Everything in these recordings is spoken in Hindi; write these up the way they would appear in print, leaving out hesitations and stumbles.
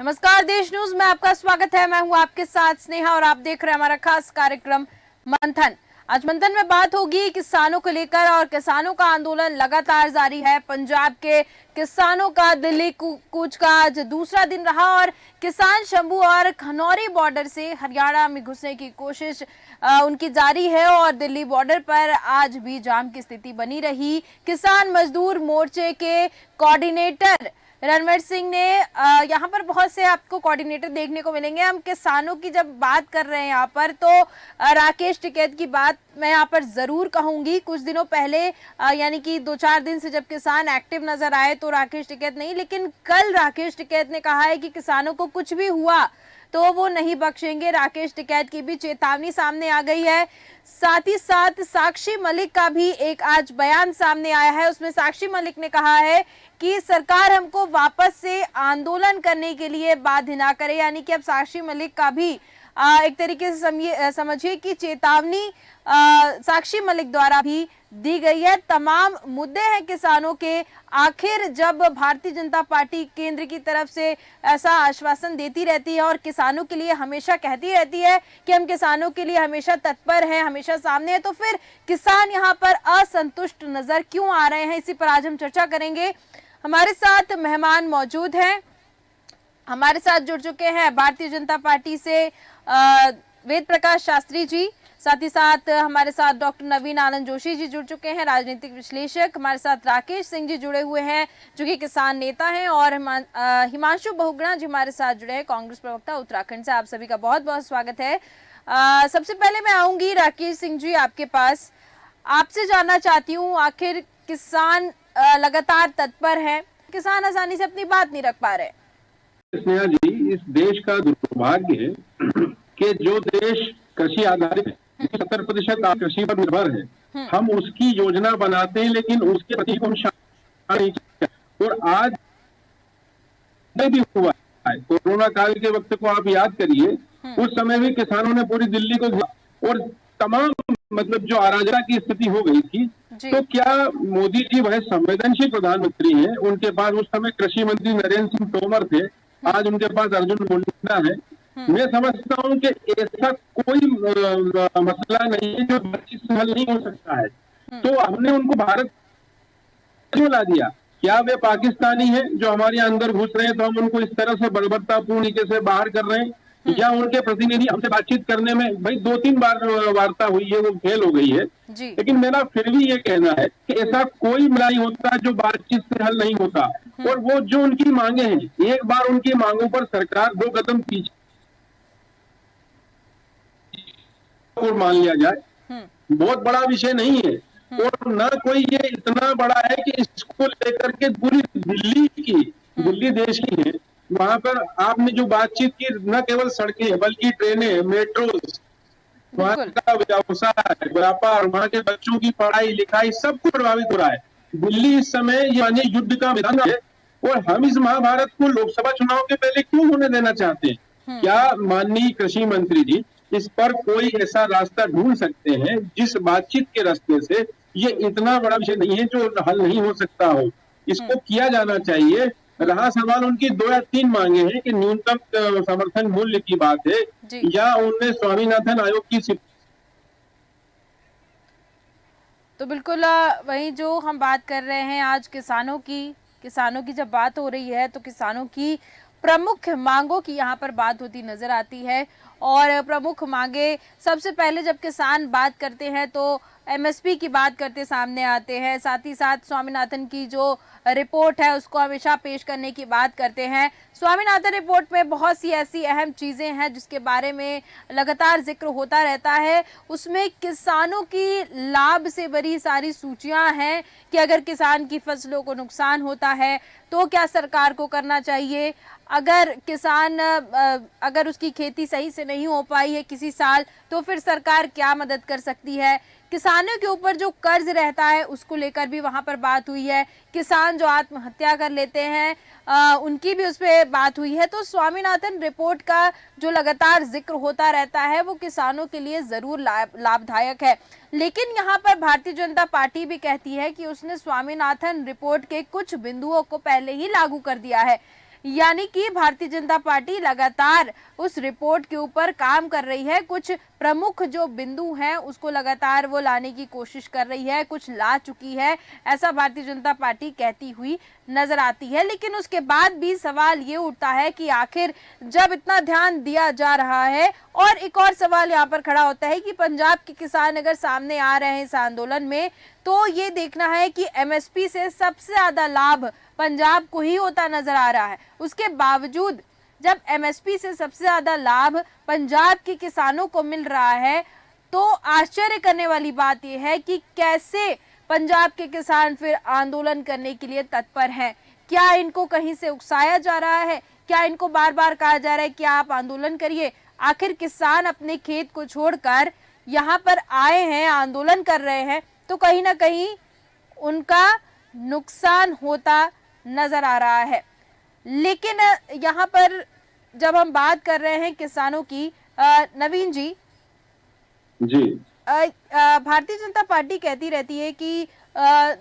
नमस्कार, देश न्यूज में आपका स्वागत है। मैं हूं आपके साथ स्नेहा और आप देख रहे हैं हमारा खास कार्यक्रम मंथन। आज मंथन में बात होगी किसानों को लेकर और किसानों का आंदोलन लगातार जारी है। पंजाब के किसानों का दिल्ली कूच का आज दूसरा दिन रहा और किसान शंभू और खनौरी बॉर्डर से हरियाणा में घुसने की कोशिश उनकी जारी है और दिल्ली बॉर्डर पर आज भी जाम की स्थिति बनी रही। किसान मजदूर मोर्चे के कोऑर्डिनेटर रणवीर सिंह ने यहाँ पर बहुत से आपको कोऑर्डिनेटर देखने को मिलेंगे। हम किसानों की जब बात कर रहे हैं यहाँ पर तो राकेश टिकैत की बात मैं यहाँ पर जरूर कहूंगी। कुछ दिनों पहले यानी कि 2-4 दिन से जब किसान एक्टिव नजर आए तो राकेश टिकैत नहीं, लेकिन कल राकेश टिकैत ने कहा है कि किसानों को कुछ भी हुआ तो वो नहीं बख्शेंगे। राकेश टिकैत की भी चेतावनी सामने आ गई है। साथ ही साथ साक्षी मलिक का भी एक आज बयान सामने आया है। उसमें साक्षी मलिक ने कहा है कि सरकार हमको वापस से आंदोलन करने के लिए बाध्य ना करे। यानी कि अब साक्षी मलिक का भी एक तरीके से समझिए कि चेतावनी साक्षी मलिक द्वारा भी दी गई है। तमाम मुद्दे हैं किसानों के। आखिर जब भारतीय जनता पार्टी केंद्र की तरफ से ऐसा आश्वासन देती रहती है और किसानों के लिए हमेशा कहती रहती है कि हम किसानों के लिए हमेशा तत्पर हैं, हमेशा सामने है, तो फिर किसान यहाँ पर असंतुष्ट नजर क्यों आ रहे हैं, इसी पर आज हम चर्चा करेंगे। हमारे साथ मेहमान मौजूद हैं। हमारे साथ जुड़ चुके हैं भारतीय जनता पार्टी से वेद प्रकाश शास्त्री जी, साथ ही साथ हमारे साथ डॉक्टर नवीन आनंद जोशी जी जुड़ चुके हैं, राजनीतिक विश्लेषक। हमारे साथ राकेश सिंह जी जुड़े हुए हैं जो कि किसान नेता हैं और हिमांशु बहुगुणा जी हमारे साथ जुड़े हैं, कांग्रेस प्रवक्ता उत्तराखंड से। आप सभी का बहुत बहुत स्वागत है। सबसे पहले मैं आऊंगी राकेश सिंह जी आपके पास। आपसे जानना चाहती हूँ, आखिर किसान लगातार तत्पर है, किसान आसानी से अपनी बात नहीं रख पा रहे। स्नेहा जी, इस देश का दुर्भाग्य है कि जो देश कृषि आधारित है, 70% कृषि पर निर्भर है, हम उसकी योजना बनाते हैं लेकिन उसके प्रति हम नहीं करते। और आज भी हुआ है, कोरोना काल के वक्त को आप याद करिए, उस समय भी किसानों ने पूरी दिल्ली को और तमाम मतलब जो अराजकता की स्थिति हो गई थी। तो क्या मोदी जी वह संवेदनशील प्रधानमंत्री हैं? उनके पास उस समय कृषि मंत्री नरेंद्र सिंह तोमर थे, आज उनके पास अर्जुन मुंडा है। मैं समझता हूं कि ऐसा कोई मसला नहीं है जो बातचीत से हल नहीं हो सकता है। तो हमने उनको भारत क्यों ला दिया? क्या वे पाकिस्तानी हैं जो हमारे अंदर घुस रहे हैं तो हम उनको इस तरह से बर्बरतापूर्ण तरीके से बाहर कर रहे हैं? या उनके प्रतिनिधि हमसे बातचीत करने में भाई 2-3 बार वार्ता हुई है, वो फेल हो गई है। लेकिन मेरा फिर भी ये कहना है कि ऐसा कोई मसला नहीं होता जो बातचीत से हल नहीं होता। और वो जो उनकी मांगे हैं, एक बार उनकी मांगों पर सरकार 2 कदम पीछे और मान लिया जाए, बहुत बड़ा विषय नहीं है। और ना कोई ये इतना बड़ा है कि इसको लेकर के पूरी दिल्ली देश की है, वहां पर आपने जो बातचीत की, न केवल सड़कें बल्कि ट्रेनें, मेट्रो, वहां का व्यवसाय, व्यापार, वहां के बच्चों की पढ़ाई लिखाई सब कुछ प्रभावित हो रहा है। दिल्ली इस समय यानी युद्ध का मैदान है और हम इस महाभारत को लोकसभा चुनाव के पहले क्यों होने देना चाहते हैं? क्या माननीय कृषि मंत्री जी इस पर कोई ऐसा रास्ता ढूंढ सकते हैं जिस बातचीत के रास्ते से ये इतना बड़ा विषय नहीं है जो हल नहीं हो सकता हो? इसको किया जाना चाहिए। रहा सवाल उनकी 2 या 3 मांगे हैं कि न्यूनतम समर्थन मूल्य की बात है या उनमें स्वामीनाथन आयोग की। तो बिल्कुल वही जो हम बात कर रहे हैं आज किसानों की जब बात हो रही है तो किसानों की प्रमुख मांगों की यहाँ पर बात होती नजर आती है। और प्रमुख मांगे, सबसे पहले जब किसान बात करते हैं तो एमएसपी की बात करते सामने आते हैं। साथ ही साथ स्वामीनाथन की जो रिपोर्ट है उसको हमेशा पेश करने की बात करते हैं। स्वामीनाथन रिपोर्ट में बहुत सी ऐसी अहम चीजें हैं जिसके बारे में लगातार जिक्र होता रहता है। उसमें किसानों की लाभ से भरी सारी सूचियां हैं कि अगर किसान की फसलों को नुकसान होता है तो क्या सरकार को करना चाहिए, अगर उसकी खेती सही से नहीं हो पाई है किसी साल तो फिर सरकार क्या मदद कर सकती है। किसानों के ऊपर जो कर्ज रहता है उसको लेकर भी वहां पर बात हुई है। किसान जो आत्महत्या कर लेते हैं उनकी भी उस पर बात हुई है। तो स्वामीनाथन रिपोर्ट का जो लगातार जिक्र होता रहता है वो किसानों के लिए जरूर लाभदायक है। लेकिन यहाँ पर भारतीय जनता पार्टी भी कहती है कि उसने स्वामीनाथन रिपोर्ट के कुछ बिंदुओं को पहले ही लागू कर दिया है। यानी कि भारतीय जनता पार्टी लगातार उस रिपोर्ट के ऊपर काम कर रही है, कुछ प्रमुख जो बिंदु हैं उसको लगातार वो लाने की कोशिश कर रही है, कुछ ला चुकी है, ऐसा भारतीय जनता पार्टी कहती हुई नजर आती है। लेकिन उसके बाद भी सवाल ये उठता है कि आखिर जब इतना ध्यान दिया जा रहा है, और एक और सवाल यहाँ पर खड़ा होता है कि पंजाब के किसान अगर सामने आ रहे हैं इस आंदोलन में, तो ये देखना है कि एमएसपी से सबसे ज्यादा लाभ पंजाब को ही होता नजर आ रहा है। उसके बावजूद जब एमएसपी से सबसे ज्यादा लाभ पंजाब के किसानों को मिल रहा है, तो आश्चर्य करने वाली बात यह है कि कैसे पंजाब के किसान फिर आंदोलन करने के लिए तत्पर हैं। क्या इनको कहीं से उकसाया जा रहा है? क्या इनको बार बार कहा जा रहा है कि आप आंदोलन करिए? आखिर किसान अपने खेत को छोड़कर यहाँ पर आए हैं, आंदोलन कर रहे हैं, तो कहीं ना कहीं उनका नुकसान होता नजर आ रहा है। लेकिन यहाँ पर जब हम बात कर रहे हैं किसानों की, नवीन जी भारतीय जनता पार्टी कहती रहती है कि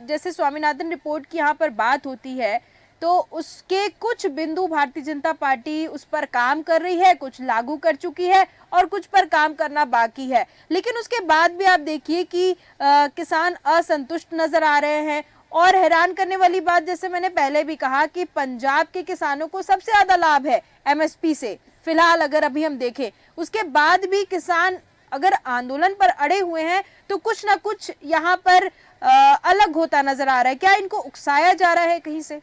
जैसे स्वामीनाथन रिपोर्ट की यहाँ पर बात होती है तो उसके कुछ बिंदु भारतीय जनता पार्टी उस पर काम कर रही है, कुछ लागू कर चुकी है और कुछ पर काम करना बाकी है। लेकिन उसके बाद भी आप देखिए कि किसान असंतुष्ट नजर आ रहे हैं। और हैरान करने वाली बात, जैसे मैंने पहले भी कहा कि पंजाब के किसानों को सबसे ज्यादा लाभ है एमएसपी से, फिलहाल अगर अभी हम देखें, उसके बाद भी किसान अगर आंदोलन पर अड़े हुए हैं तो कुछ ना कुछ यहाँ पर अलग होता नजर आ रहा है। क्या इनको उकसाया जा रहा है कहीं से?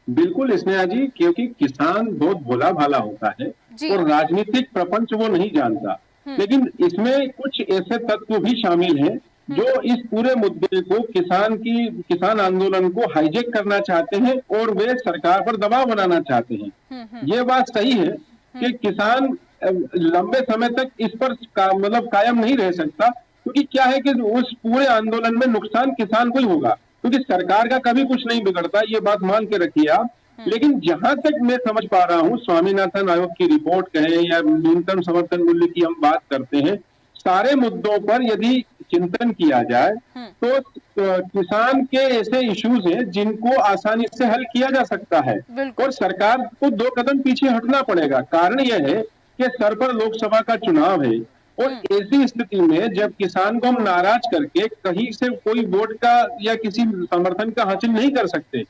बिल्कुल स्नेहा जी, क्योंकि किसान बहुत भोला भाला होता है और राजनीतिक प्रपंच वो नहीं जानता। लेकिन इसमें कुछ ऐसे तत्व भी शामिल हैं जो इस पूरे मुद्दे को किसान आंदोलन को हाईजेक करना चाहते हैं और वे सरकार पर दबाव बनाना चाहते हैं। ये बात सही है कि किसान लंबे समय तक इस पर मतलब कायम नहीं रह सकता, क्योंकि क्या है कि उस पूरे आंदोलन में नुकसान किसान को ही होगा, क्योंकि सरकार का कभी कुछ नहीं बिगड़ता, ये बात मान के रखिए आप। लेकिन जहां तक मैं समझ पा रहा हूं, स्वामीनाथन आयोग की रिपोर्ट कहें या न्यूनतम समर्थन मूल्य की हम बात करते हैं, सारे मुद्दों पर यदि चिंतन किया जाए तो किसान के ऐसे इश्यूज हैं जिनको आसानी से हल किया जा सकता है और सरकार को 2 कदम पीछे हटना पड़ेगा। कारण यह है कि सर पर लोकसभा का चुनाव है और ऐसी स्थिति में जब किसान को हम नाराज करके कहीं से कोई वोट का या किसी समर्थन का हासिल नहीं कर सकते,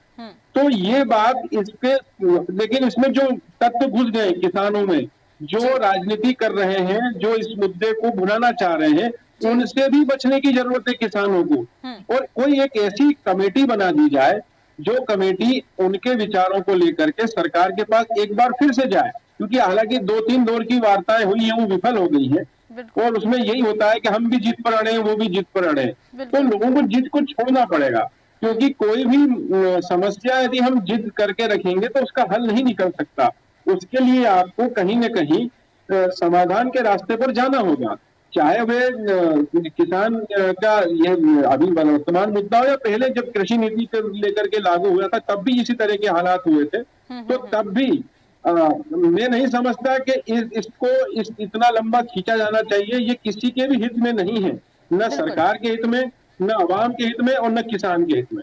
तो ये बात इसके, लेकिन इसमें जो तत्व घुस गए किसानों में, जो राजनीति कर रहे हैं, जो इस मुद्दे को भुनाना चाह रहे हैं, उनसे भी बचने की जरूरत है किसानों को। और कोई एक ऐसी कमेटी बना दी जाए जो कमेटी उनके विचारों को लेकर के सरकार के पास एक बार फिर से जाए, क्योंकि हालांकि 2-3 दौर की वार्ताएं हुई हैं, वो विफल हो गई है और उसमें यही होता है कि हम भी जिद पर अड़े हैं, वो भी जिद पर अड़े हैं। तो लोगों को जिद को छोड़ना पड़ेगा, क्योंकि कोई भी समस्या यदि हम जिद करके रखेंगे तो उसका हल नहीं निकल सकता। उसके लिए आपको कहीं न कहीं समाधान के रास्ते पर जाना होगा, चाहे वे किसान का ये अभी वर्तमान मुद्दा हो या पहले जब कृषि नीति को लेकर के लागू हुआ था तब भी इसी तरह के हालात हुए थे। तो तब भी मैं नहीं समझता कि इसको इतना लंबा खींचा जाना चाहिए। ये किसी के भी हित में नहीं है, न सरकार के हित में, न आवाम के हित में और न किसान के हित में।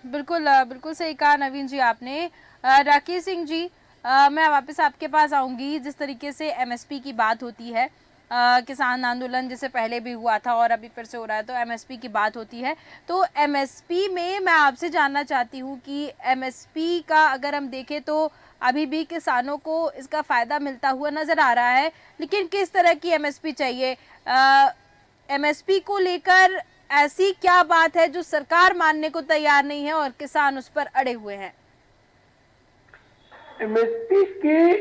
बिल्कुल सही कहा नवीन जी आपने। राकेश सिंह जी, मैं वापस आपके पास आऊंगी। जिस तरीके से एमएसपी की बात होती है, किसान आंदोलन जैसे पहले भी हुआ था और अभी फिर से हो रहा है, तो एमएसपी की बात होती है, तो एमएसपी में मैं आपसे जानना चाहती हूँ कि एमएसपी का अगर हम देखें तो अभी भी किसानों को इसका फायदा मिलता हुआ नजर आ रहा है, लेकिन किस तरह की एमएसपी चाहिए? एमएसपी को लेकर ऐसी क्या बात है जो सरकार मानने को तैयार नहीं है और किसान उस पर अड़े हुए हैं? एमएसपी की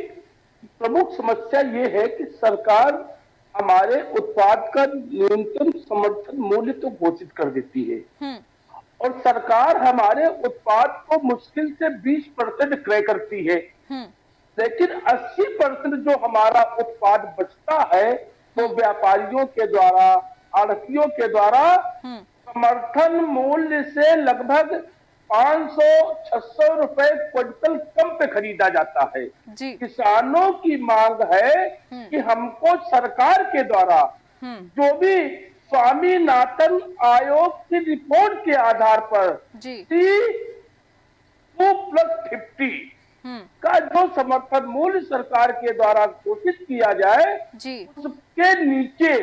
प्रमुख समस्या ये है कि सरकार हमारे उत्पाद का न्यूनतम समर्थन मूल्य तो घोषित कर देती है और सरकार हमारे उत्पाद को मुश्किल से 20% क्रय करती है, लेकिन 80% जो हमारा उत्पाद बचता है तो व्यापारियों के द्वारा, आढ़तियों के द्वारा समर्थन मूल्य से लगभग 500-600 रुपए क्विंटल कम पे खरीदा जाता है। किसानों की मांग है कि हमको सरकार के द्वारा जो भी स्वामीनाथन आयोग की रिपोर्ट के आधार पर 2+50 का जो समर्थन मूल्य सरकार के द्वारा घोषित किया जाए, जी उसके नीचे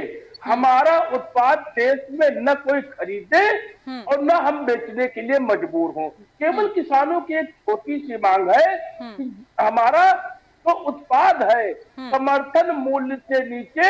हमारा उत्पाद देश में न कोई खरीदे और न हम बेचने के लिए मजबूर हों। केवल किसानों की एक छोटी सी मांग है कि हमारा जो उत्पाद है समर्थन मूल्य से नीचे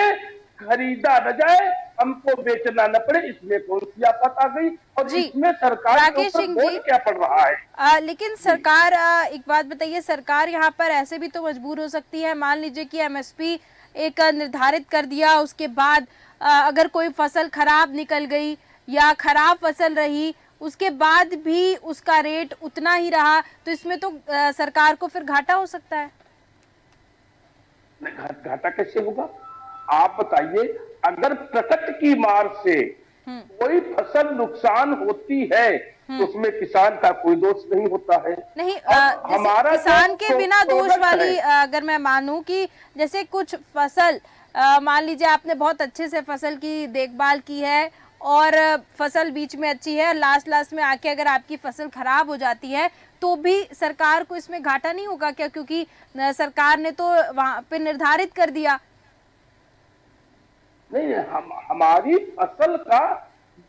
खरीदा न जाए, हमको बेचना न पड़े। इसमें कौन सी आफत आ गई और जी। इसमें सरकार के राकेश ऊपर सिंह बोझ जी, क्या पड़ रहा है? लेकिन सरकार एक बात बताइए, सरकार यहाँ पर ऐसे भी तो मजबूर हो सकती है। मान लीजिए कि एमएसपी एक निर्धारित कर दिया, उसके बाद अगर कोई फसल खराब निकल गई या खराब फसल रही, उसके बाद भी उसका रेट उतना ही रहा, तो इसमें तो सरकार को फिर घाटा हो सकता है। घाटा कैसे होगा? आप बताइए, अगर प्रकृति की मार से कोई फसल नुकसान होती है तो उसमें किसान का कोई दोष नहीं होता है। नहीं, हमारा किसान के बिना दोष प्रोडक्ट वाली है, अगर मैं मानूं कि जैसे कुछ फसल मान लीजिए आपने बहुत अच्छे से फसल की देखभाल की है और फसल बीच में अच्छी है, लास्ट में आके अगर आपकी फसल खराब हो जाती है तो भी सरकार को इसमें घाटा नहीं होगा क्या? क्योंकि सरकार ने तो वहां पे निर्धारित कर दिया। नहीं, हमारी फसल का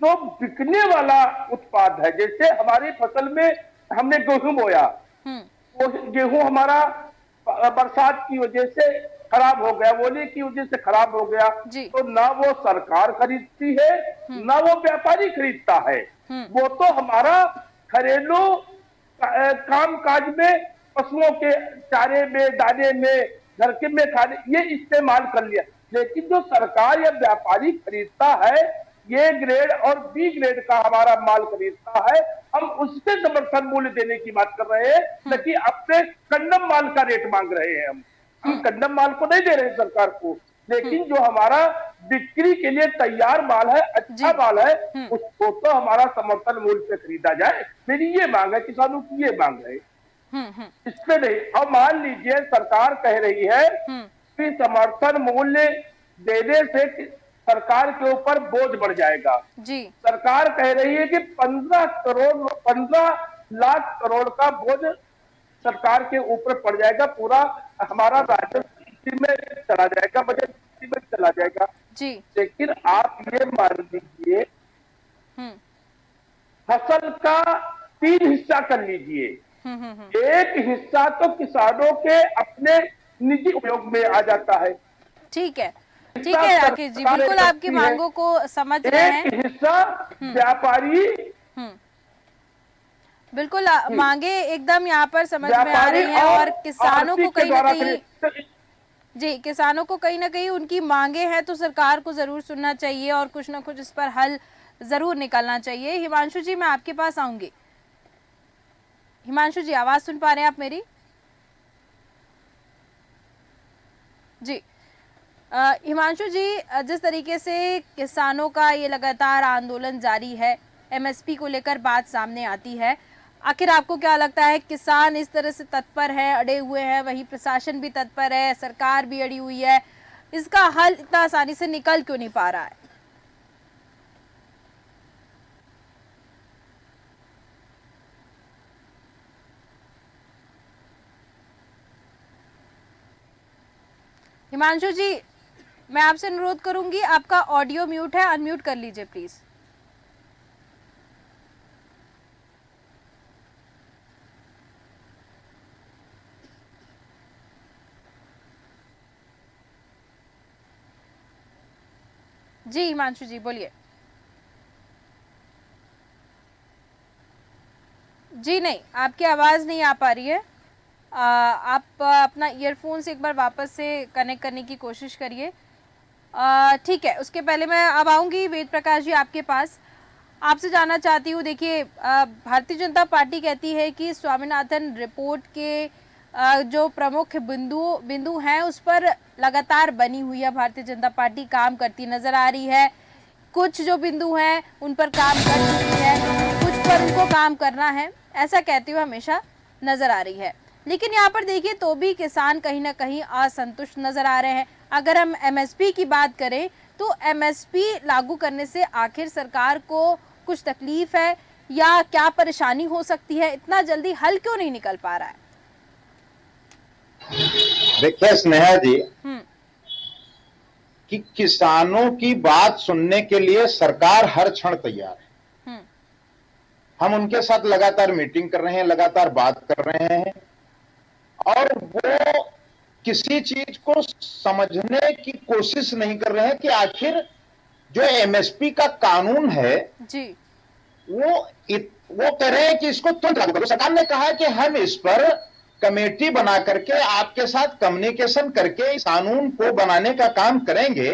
जो बिकने वाला उत्पाद है, जैसे हमारी फसल में हमने गेहूं बोया, वो गेहूं हमारा बरसात की वजह से खराब हो गया, ओले की वजह से खराब हो गया, तो ना वो सरकार खरीदती है ना वो व्यापारी खरीदता है। वो तो हमारा घरेलू काम काज में, पशुओं के चारे में, दाने में, घर के में खाने, ये इस्तेमाल कर लिया। लेकिन जो सरकार या व्यापारी खरीदता है, ए ग्रेड और बी ग्रेड का हमारा माल खरीदता है, हम उसके समर्थन मूल्य देने की बात कर रहे हैं, न कि अपने कंडम माल का रेट मांग रहे हैं। हम कंडम माल को नहीं दे रहे हैं सरकार को, लेकिन जो हमारा बिक्री के लिए तैयार माल है, अच्छा माल है, उसको तो हमारा समर्थन मूल्य से खरीदा जाए। मेरी ये मांग है, किसानों की ये मांग है, इसमें नहीं। अब मान लीजिए सरकार कह रही है कि समर्थन मूल्य देने से सरकार के ऊपर बोझ बढ़ जाएगा। जी, सरकार कह रही है कि 15 लाख करोड़ का बोझ सरकार के ऊपर पड़ जाएगा, पूरा हमारा राजस्व इसी में चला जाएगा, बजट इसी में चला जाएगा। जी, लेकिन आप ये मान लीजिए, फसल का 3 हिस्सा कर लीजिए, एक हिस्सा तो किसानों के अपने निजी उपयोग में आ जाता है। ठीक है राकेश जी, बिल्कुल आपकी मांगों को समझ रहे हैं। एक हिस्सा व्यापारी, बिल्कुल मांगे एकदम यहाँ पर समझ में आ रही हैं और किसानों को कहीं ना कहीं, जी किसानों को कहीं ना कहीं उनकी मांगे हैं तो सरकार को जरूर सुनना चाहिए और कुछ ना कुछ इस पर हल जरूर निकालना चाहिए। हिमांशु जी, मैं आपके पास आऊंगी। हिमांशु जी, आवाज सुन पा रहे हैं आप मेरी? जी हिमांशु जी, जिस तरीके से किसानों का ये लगातार आंदोलन जारी है, एमएसपी को लेकर बात सामने आती है, आखिर आपको क्या लगता है किसान इस तरह से तत्पर है, अड़े हुए हैं, वहीं प्रशासन भी तत्पर है, सरकार भी अड़ी हुई है, इसका हल इतना आसानी से निकल क्यों नहीं पा रहा है? हिमांशु जी, मैं आपसे अनुरोध करूंगी, आपका ऑडियो म्यूट है, अनम्यूट कर लीजिए प्लीज। जी हिमांशु जी, बोलिए। जी नहीं, आपकी आवाज नहीं आ पा रही है। आप अपना ईयरफोन से एक बार वापस से कनेक्ट करने की कोशिश करिए। ठीक है, उसके पहले मैं अब आऊंगी वेद प्रकाश जी आपके पास। आपसे जानना चाहती हूँ, देखिए भारतीय जनता पार्टी कहती है कि स्वामीनाथन रिपोर्ट के जो प्रमुख बिंदु हैं उस पर लगातार बनी हुई है भारतीय जनता पार्टी, काम करती नजर आ रही है। कुछ जो बिंदु हैं उन पर काम कर चुकी है, कुछ पर उनको काम करना है, ऐसा कहती हुए हमेशा नजर आ रही है। लेकिन यहाँ पर देखिए तो भी किसान कहीं ना कहीं असंतुष्ट नजर आ रहे हैं। अगर हम एमएसपी की बात करें तो एमएसपी लागू करने से आखिर सरकार को कुछ तकलीफ है या क्या परेशानी हो सकती है, इतना जल्दी हल क्यों नहीं निकल पा रहा है? देखिए स्नेहा जी, हम्म। कि किसानों की बात सुनने के लिए सरकार हर क्षण तैयार है। हम्म। हम उनके साथ लगातार मीटिंग कर रहे हैं, लगातार बात कर रहे हैं, और वो किसी चीज को समझने की कोशिश नहीं कर रहे हैं कि आखिर जो एमएसपी का कानून है जी। वो कह रहे हैं कि इसको तुरंत लागू करो। सरकार ने कहा है कि हम इस पर कमेटी बना करके आपके साथ कम्युनिकेशन करके इस कानून को बनाने का काम करेंगे।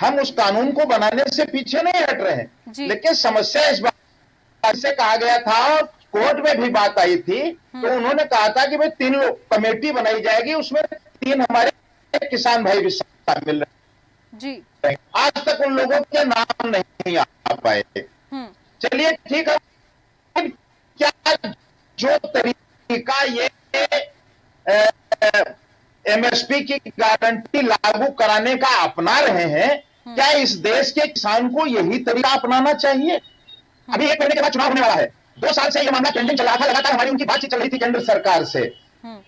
हम उस कानून को बनाने से पीछे नहीं हट रहे हैं, लेकिन समस्या इस बात से कहा गया था, कोर्ट में भी बात आई थी, तो उन्होंने कहा था कि भाई 3 लोग कमेटी बनाई जाएगी, उसमें 3 हमारे किसान भाई भी शामिल जी। आज तक उन लोगों के नाम नहीं आ पाए। चलिए ठीक है, क्या जो तरीका ये एमएसपी की गारंटी लागू कराने का अपना रहे हैं, क्या इस देश के किसान को यही तरीका अपनाना चाहिए? अभी 1 महीने के बाद चुनाव होने वाला है। 2 साल से यह मामला पेंडिंग चल रहा था, लगातार हमारी उनकी बातचीत चल रही थी केंद्र सरकार से।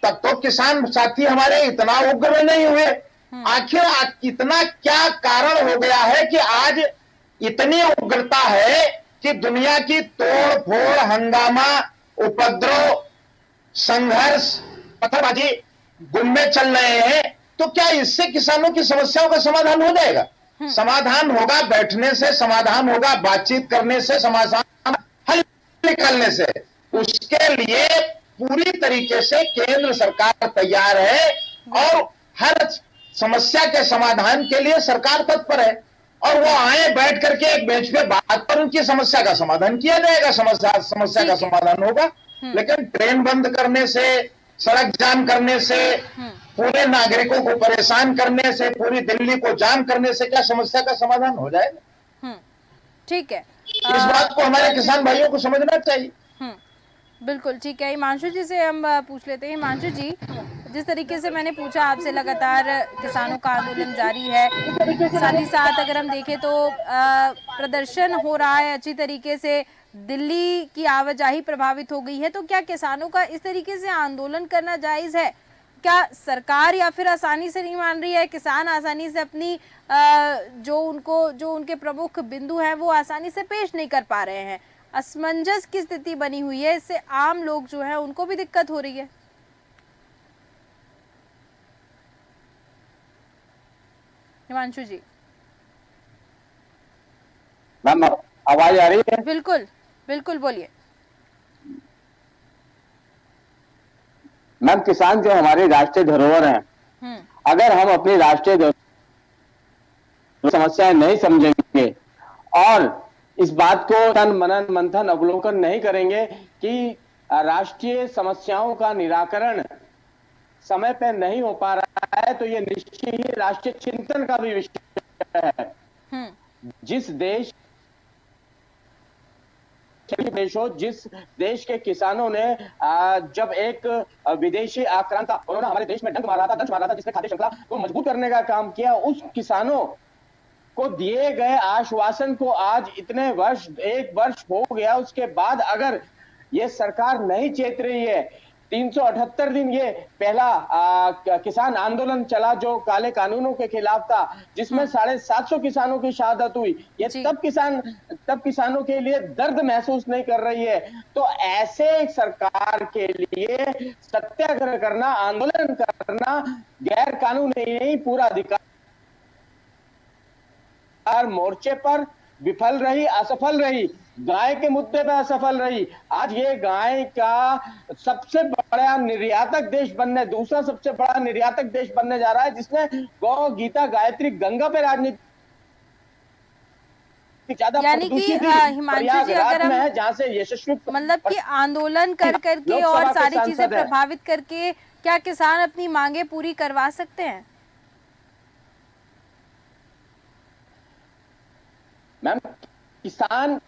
तब तो किसान साथी हमारे इतना उग्र नहीं हुए। आखिर इतना क्या कारण हो गया है कि आज इतनी उग्रता है कि दुनिया की तोड़ फोड़, हंगामा, उपद्रव, संघर्ष, पत्थरबाजी गुम्मे चल रहे हैं? तो क्या इससे किसानों की समस्याओं का समाधान हो जाएगा? समाधान होगा बैठने से, समाधान होगा बातचीत करने से, समाधान हल निकालने से। उसके लिए पूरी तरीके से केंद्र सरकार तैयार है और हर समस्या के समाधान के लिए सरकार तत्पर है, और वो आए बैठ करके एक बेंच पे बात पर उनकी समस्या का समाधान किया जाएगा, समस्या का समाधान होगा। लेकिन ट्रेन बंद करने से, सड़क जाम करने से, पूरे नागरिकों को परेशान करने से, पूरी दिल्ली को जाम करने से क्या समस्या का समाधान हो जाएगा? ठीक है, इस बात को हमारे किसान भाइयों को समझना चाहिए। बिल्कुल ठीक है। हिमांशु जी से हम पूछ लेते हैं। हिमांशु जी, जिस तरीके से मैंने पूछा आपसे, लगातार किसानों का आंदोलन जारी है, साथ ही साथ अगर हम देखें तो प्रदर्शन हो रहा है अच्छी तरीके से, दिल्ली की आवाजाही प्रभावित हो गई है, तो क्या किसानों का इस तरीके से आंदोलन करना जायज है? क्या सरकार या फिर आसानी से नहीं मान रही है, किसान आसानी से अपनी जो उनके प्रमुख बिंदु हैं वो आसानी से पेश नहीं कर पा रहे हैं? असमंजस की स्थिति बनी हुई है, इससे आम लोग जो है उनको भी दिक्कत हो रही है। हिमांशु जी, मैम आवाज आ रही है? बिल्कुल बिल्कुल, बोलिए। मैम, किसान जो हमारी राष्ट्रीय धरोहर हैं, अगर हम अपनी राष्ट्रीय समस्याएं नहीं समझेंगे और इस बात को तन मनन मंथन अवलोकन नहीं करेंगे कि राष्ट्रीय समस्याओं का निराकरण समय पर नहीं हो पा रहा है, तो ये निश्चित ही राष्ट्रीय चिंतन का भी विषय है। जिस देश जिस देश के किसानों ने जब एक विदेशी आक्रांता उन्होंने हमारे देश में डंक मारा था, दंश मारा था, जिसने खाद्य श्रृंखला को मजबूत करने का काम किया, उस किसानों को दिए गए आश्वासन को आज इतने वर्ष, 1 वर्ष हो गया, उसके बाद अगर ये सरकार नहीं चेत रही है, 378 दिन ये पहला किसान आंदोलन चला जो काले कानूनों के खिलाफ था, जिसमें 750 किसानों की शहादत हुई, ये तब किसानों के लिए दर्द महसूस नहीं कर रही है। तो ऐसे सरकार के लिए सत्याग्रह करना, आंदोलन करना गैर कानूनी नहीं, पूरा अधिकार मोर्चे पर विफल रही, असफल रही, गाय के मुद्दे पर असफल रही। आज ये गाय का सबसे बड़ा निर्यातक देश बनने, दूसरा सबसे बड़ा निर्यातक देश बनने जा रहा है, जिसने गौ, गीता, गायत्री, गंगा पे राजनीति यानी कि हिमांशु जी, अगर हम जहां से यशस्वी मतलब कि आंदोलन कर करके और सारी चीजें प्रभावित करके क्या किसान अपनी मांगे पूरी करवा सकते हैं? मैम, किसान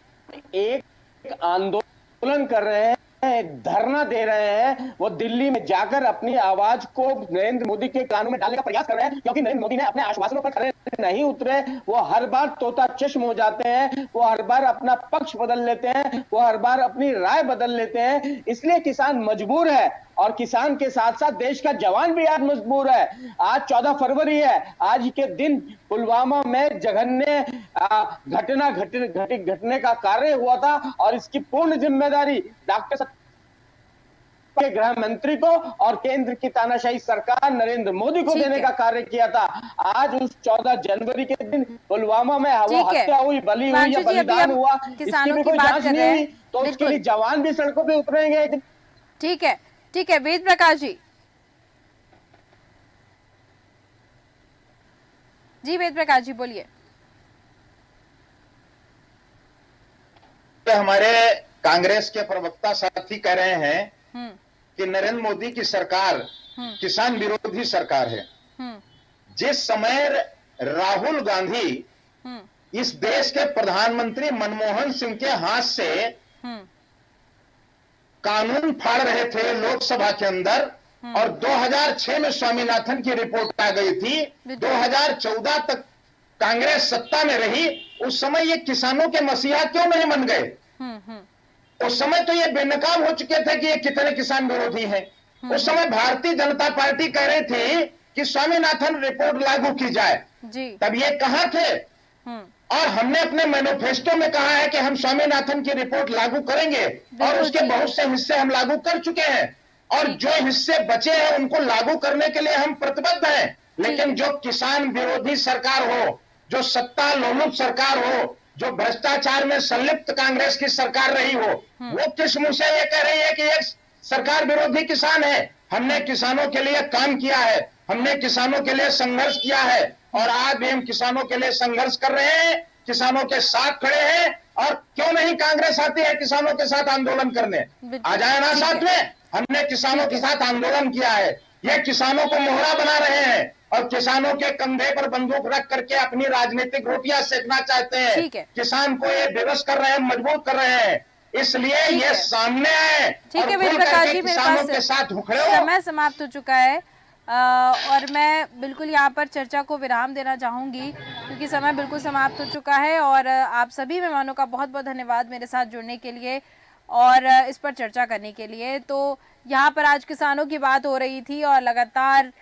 एक आंदोलन कर रहे हैं धरना दे रहे हैं, वो दिल्ली में जाकर अपनी आवाज को नरेंद्र मोदी के कानों में डालने का प्रयास कर रहे हैं, क्योंकि नरेंद्र मोदी ने अपने आश्वासनों पर खरे नहीं उतरे। वो हर बार तोता चश्म हो जाते हैं, वो हर बार अपना पक्ष बदल लेते हैं, वो हर बार अपनी राय बदल लेते हैं। इसलिए किसान मजबूर है, और किसान के साथ साथ देश का जवान भी आज मजबूर है। आज 14 फरवरी है, आज के दिन पुलवामा में जघन्य घटना घटने का कार्य हुआ था, और इसकी पूर्ण जिम्मेदारी डॉक्टर के गृह मंत्री को और केंद्र की तानाशाही सरकार नरेंद्र मोदी को देने का कार्य किया था। आज उस 14 जनवरी के दिन पुलवामा में वो हत्या हुई, बलि हुई या बलिदान हुआ, इसकी भी कोई जांच नहीं हुई, तो उसके लिए जवान भी सड़कों पे उतरेंगे। ठीक है वेद प्रकाश जी वेद प्रकाश जी बोलिए। तो हमारे कांग्रेस के प्रवक्ता साथी कह रहे हैं कि नरेंद्र मोदी की सरकार किसान विरोधी सरकार है। जिस समय राहुल गांधी इस देश के प्रधानमंत्री मनमोहन सिंह के हाथ से कानून फाड़ रहे थे लोकसभा के अंदर, और 2006 में स्वामीनाथन की रिपोर्ट आ गई थी, 2014 तक कांग्रेस सत्ता में रही, उस समय ये किसानों के मसीहा क्यों नहीं बन गए? उस समय तो ये बेनकाब हो चुके थे कि ये कितने किसान विरोधी हैं। उस समय भारतीय जनता पार्टी कह रही थी कि स्वामीनाथन रिपोर्ट लागू की जाए, तब ये कहां थे? और हमने अपने मैनिफेस्टो में कहा है कि हम स्वामीनाथन की रिपोर्ट लागू करेंगे, और उसके बहुत से हिस्से हम लागू कर चुके हैं, और जो हिस्से बचे हैं उनको लागू करने के लिए हम प्रतिबद्ध हैं। लेकिन जो किसान विरोधी सरकार हो, जो सत्ता लोलुप सरकार हो, जो भ्रष्टाचार में संलिप्त कांग्रेस की सरकार रही हो, वो किस मुंह से ये कह रही है कि एक सरकार विरोधी किसान है? हमने किसानों के लिए काम किया है, हमने किसानों के लिए संघर्ष किया है, और आज भी हम किसानों के लिए संघर्ष कर रहे हैं, किसानों के साथ खड़े हैं। और क्यों नहीं कांग्रेस आती है किसानों के साथ आंदोलन करने? आ जाए ना साथ में। हमने किसानों के साथ आंदोलन किया है, ये किसानों को मोहरा बना रहे हैं, और किसानों के कंधे पर बंदूक रख करके अपनी राजनीतिक रोटियां सेकना चाहते हैं। किसान को ये विवश कर रहे हैं, मजबूर कर रहे हैं, इसलिए ये सामने आए। ठीक है वेद प्रकाश जी, मेरे पास समय समाप्त हो चुका है, और मैं बिल्कुल यहाँ पर चर्चा को विराम देना चाहूंगी, क्योंकि समय बिल्कुल समाप्त हो चुका है। और आप सभी मेहमानों का बहुत बहुत धन्यवाद मेरे साथ जुड़ने के लिए और इस पर चर्चा करने के लिए। तो यहाँ पर आज किसानों की बात हो रही थी, और लगातार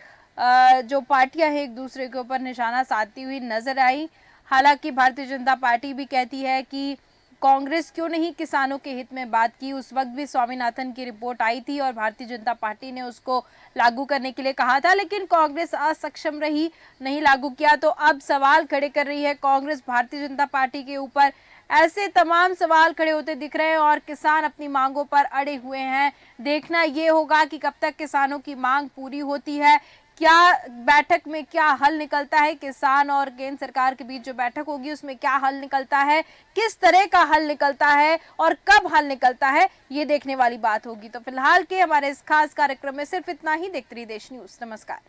जो पार्टियां हैं एक दूसरे के ऊपर निशाना साधती हुई नजर आई। हालांकि भारतीय जनता पार्टी भी कहती है कि कांग्रेस क्यों नहीं किसानों के हित में बात की। उस वक्त भी स्वामीनाथन की रिपोर्ट आई थी और भारतीय जनता पार्टी ने उसको लागू करने के लिए कहा था, लेकिन कांग्रेस असक्षम रही, नहीं लागू किया। तो अब सवाल खड़े कर रही है कांग्रेस भारतीय जनता पार्टी के ऊपर। ऐसे तमाम सवाल खड़े होते दिख रहे हैं, और किसान अपनी मांगों पर अड़े हुए हैं। देखना ये होगा कि कब तक किसानों की मांग पूरी होती है, क्या बैठक में क्या हल निकलता है, किसान और केंद्र सरकार के बीच जो बैठक होगी उसमें क्या हल निकलता है, किस तरह का हल निकलता है और कब हल निकलता है, ये देखने वाली बात होगी। तो फिलहाल के हमारे इस खास कार्यक्रम में सिर्फ इतना ही। देखते रहिए देश न्यूज़। नमस्कार।